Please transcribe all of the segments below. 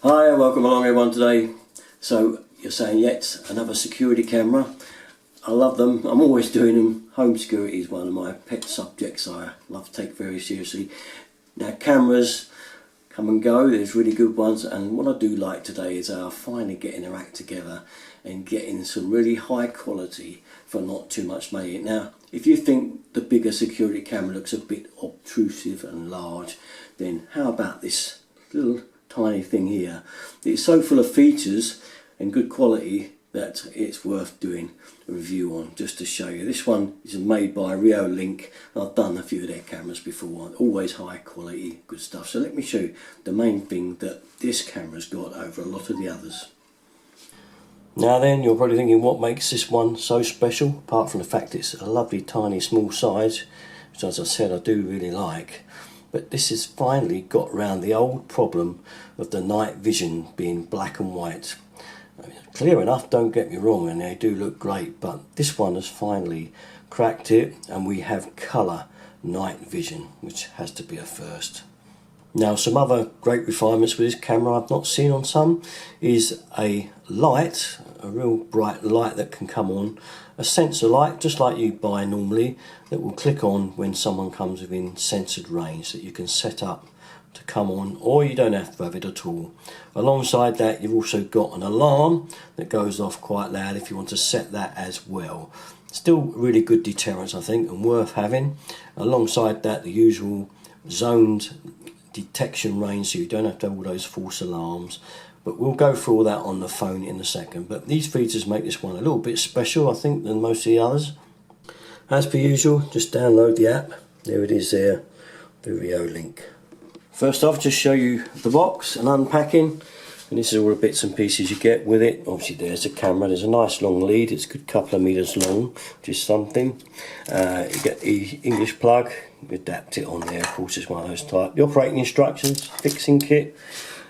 Hi, welcome along everyone today. So you're saying yet another security camera. I love them, I'm always doing them. Home security is one of my pet subjects I love to take very seriously. Now cameras come and go, there's really good ones, and what I do like today is finally getting their act together and getting some really high quality for not too much money. Now if you think the bigger security camera looks a bit obtrusive and large, then how about this little tiny thing here? It's so full of features and good quality that it's worth doing a review on, just to show you. This one is made by Reolink. I've done a few of their cameras before, always high quality, good stuff. So let me show you the main thing that this camera's got over a lot of the others. Now then, you're probably thinking, what makes this one so special, apart from the fact it's a lovely tiny small size, which as I said I do really like. But this has finally got around the old problem of the night vision being black and white. I mean, clear enough, don't get me wrong, and they do look great, but this one has finally cracked it and we have colour night vision, which has to be a first. Now some other great refinements with this camera I've not seen on some is a light, a real bright light that can come on, a sensor light just like you buy normally, that will click on when someone comes within censored range, that you can set up to come on, or you don't have to have it at all. Alongside that you've also got an alarm that goes off quite loud if you want to set that as well. Still really good deterrence I think, and worth having. Alongside that the usual zoned detection range, so you don't have to have all those false alarms, but we'll go through all that on the phone in a second. But these features make this one a little bit special I think than most of the others. As per usual, just download the app. There it is there, the Reolink. First off, just show you the box and unpacking, and this is all the bits and pieces you get with it. Obviously there's the camera, there's a nice long lead, it's a good couple of metres long, which is something. You get the English plug, you adapt it on there, of course it's one of those type. The operating instructions, fixing kit,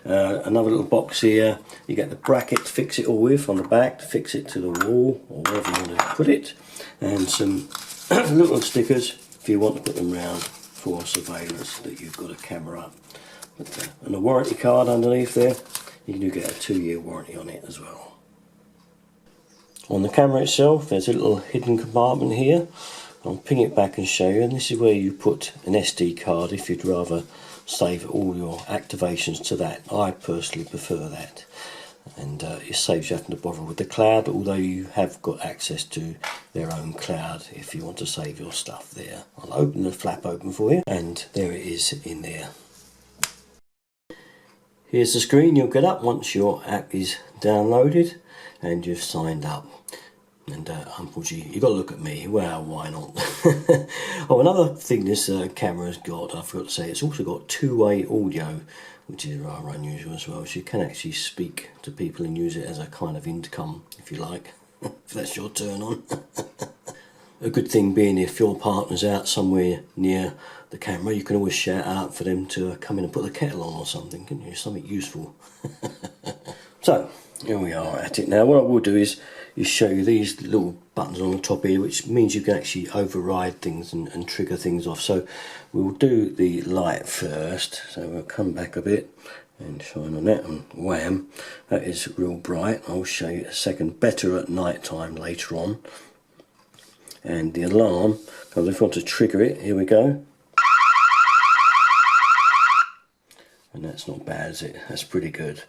another little box here, you get the bracket to fix it all with on the back, to fix it to the wall or wherever you want to put it, and some little stickers if you want to put them round for surveillance that you've got a camera up. And a warranty card underneath there, you do get a 2-year warranty on it as well. On the camera itself there's a little hidden compartment here. I'll ping it back and show you, and this is where you put an SD card if you'd rather save all your activations to that. I personally prefer that, and it saves you having to bother with the cloud, although you have got access to their own cloud if you want to save your stuff there. I'll open the flap open for you, and there it is in there. Here's the screen you'll get up once your app is downloaded and you've signed up. And unfortunately you've got to look at me. Well, why not? Oh, another thing this camera's got, I forgot to say, it's also got two-way audio, which is rather unusual as well. So you can actually speak to people and use it as a kind of intercom if you like, if that's your turn on. A good thing being, if your partner's out somewhere near the camera, you can always shout out for them to come in and put the kettle on or something, can you? Something useful. So here we are at it now. What I will do is show you these little buttons on the top here, which means you can actually override things and trigger things off. So we'll do the light first, so we'll come back a bit and shine on that, and wham, that is real bright. I'll show you a second, better at night time later on. And the alarm, because if you want to trigger it, here we go. And that's not bad, is it? That's pretty good.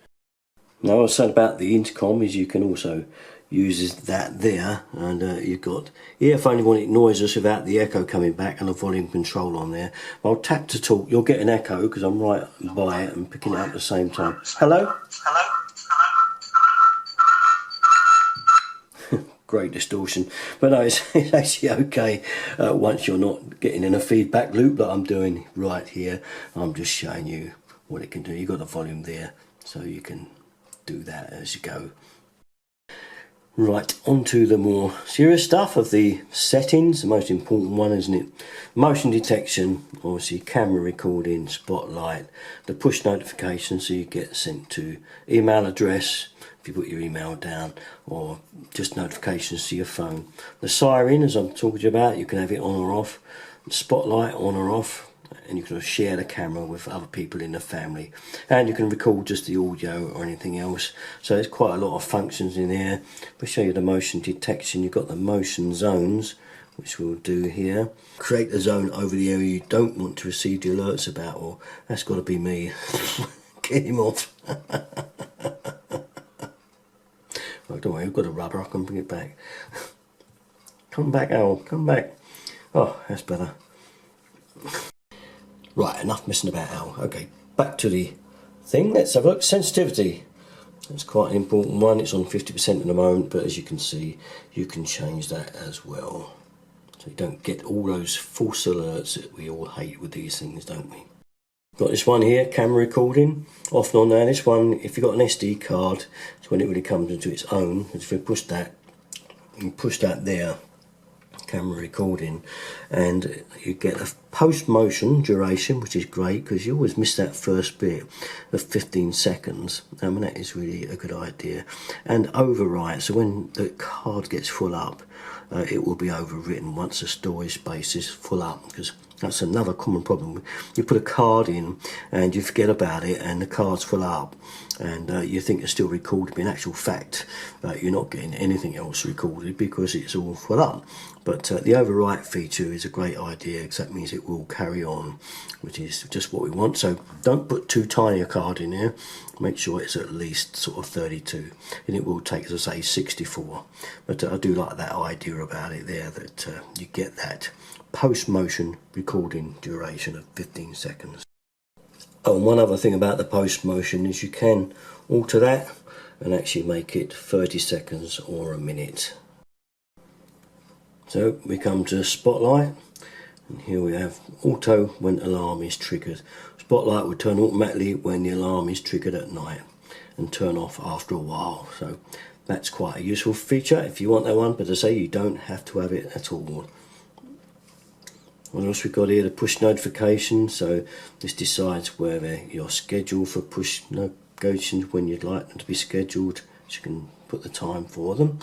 Now what I said about the intercom is you can also use that there, and you've got earphone if you want it noiseless without the echo coming back, and a volume control on there. I'll tap to talk, you'll get an echo because I'm right by it and picking it up at the same time. Hello? Hello? Great distortion, but no, it's actually okay once you're not getting in a feedback loop that I'm doing right here. I'm just showing you what it can do. You've got the volume there, so you can do that as you go. Right, onto the more serious stuff of the settings, the most important one, isn't it? Motion detection, obviously camera recording, spotlight, the push notifications, so you get sent to email address if you put your email down, or just notifications to your phone. The siren, as I'm talking about, you can have it on or off. Spotlight on or off, and you can share the camera with other people in the family, and you can record just the audio or anything else. So there's quite a lot of functions in there. We'll show you the motion detection. You've got the motion zones, which we'll do here. Create a zone over the area you don't want to receive the alerts about, or that's got to be me. Get him off. Oh, don't worry, I've got a rubber, I can bring it back. Come back, Owl, come back. Oh, that's better. Right, enough messing about, Owl. Okay, back to the thing. Let's have a look. Sensitivity. That's quite an important one. It's on 50% at the moment, but as you can see, you can change that as well. So you don't get all those false alerts that we all hate with these things, don't we? Got this one here, camera recording, off and on. Now this one, if you've got an SD card, it's when it really comes into its own. If you push that, you push that there, camera recording, and you get a post motion duration, which is great because you always miss that first bit of 15 seconds. I mean, that is really a good idea. And overwrite, so when the card gets full up, it will be overwritten once the storage space is full up, because that's another common problem. You put a card in and you forget about it, and the card's full up, and you think it's still recorded, but in actual fact you're not getting anything else recorded because it's all full up. But the overwrite feature is a great idea, because that means it will carry on, which is just what we want. So don't put too tiny a card in there. Make sure it's at least sort of 32, and it will take, as I say, 64. But I do like that idea about it there, that you get that post motion recording duration of 15 seconds. Oh, and one other thing about the post motion is you can alter that and actually make it 30 seconds or a minute. So we come to Spotlight, and here we have auto when alarm is triggered. Spotlight will turn automatically when the alarm is triggered at night and turn off after a while. So that's quite a useful feature if you want that one, but as I say, you don't have to have it at all. What else we've got here? The push notifications. So this decides whether you're scheduled for push notifications, when you'd like them to be scheduled. So you can put the time for them.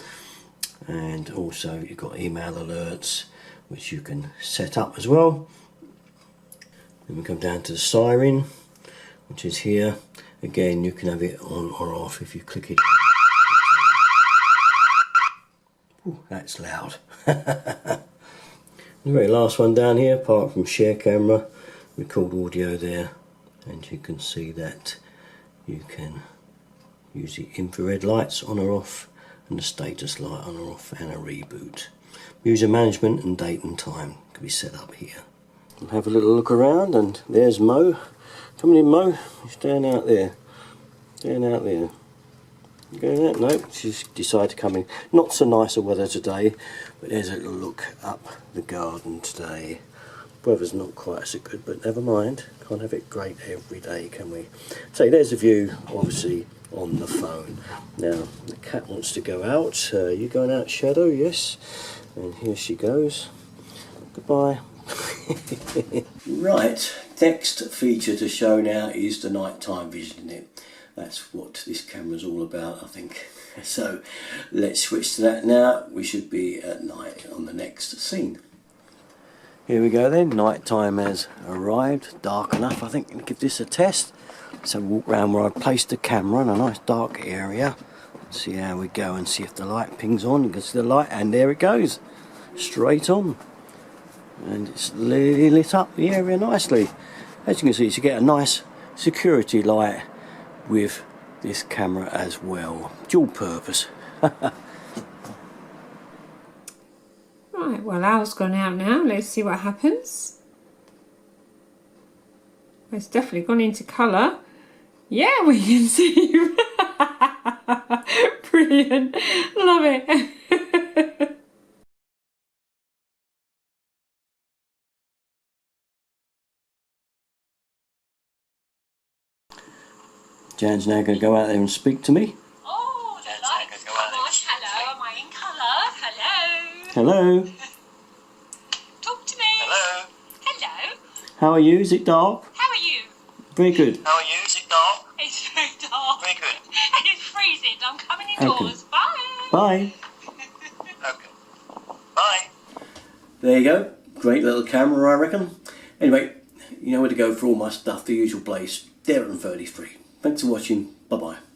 And also you've got email alerts, which you can set up as well. Then we come down to the siren, which is here. Again, you can have it on or off if you click it. Ooh, that's loud. The very last one down here, apart from share camera, record audio there, and you can see that you can use the infrared lights on or off, and the status light on or off, and a reboot. User management and date and time can be set up here. We'll have a little look around, and there's Mo. Come in, Mo. He's down out there. Down out there. You going out? No, she's decided to come in. Not so nice a weather today, but there's a little look up the garden today. Weather's not quite so good, but never mind. Can't have it great every day, can we? So there's a view, obviously, on the phone. Now, the cat wants to go out. You going out, Shadow? Yes. And here she goes. Goodbye. Right, next feature to show now is the nighttime vision in it. That's what this camera's all about, I think. So let's switch to that now. We should be at night on the next scene. Here we go then, nighttime has arrived. Dark enough, I think, to give this a test. So walk round where I've placed the camera in a nice dark area. See how we go and see if the light pings on. You can see the light, and there it goes. Straight on. And it's lit up the area nicely. As you can see, you get a nice security light with this camera as well. Dual purpose. Right, well, Owl's gone out now. Let's see what happens. It's definitely gone into colour. Yeah, we can see. Brilliant. Love it. Jan's now going to go out there and speak to me. Oh, the lights. Gosh, hello. Am I in colour? Hello. Hello. Talk to me. Hello. Hello. How are you? Is it dark? How are you? Very good. How are you? Is it dark? It's very dark. Very good. And it's freezing. I'm coming indoors. Bye. Bye. Okay. Bye. There you go. Great little camera, I reckon. Anyway, You know where to go for all my stuff, the usual place, there on 33. Thanks for watching, bye bye.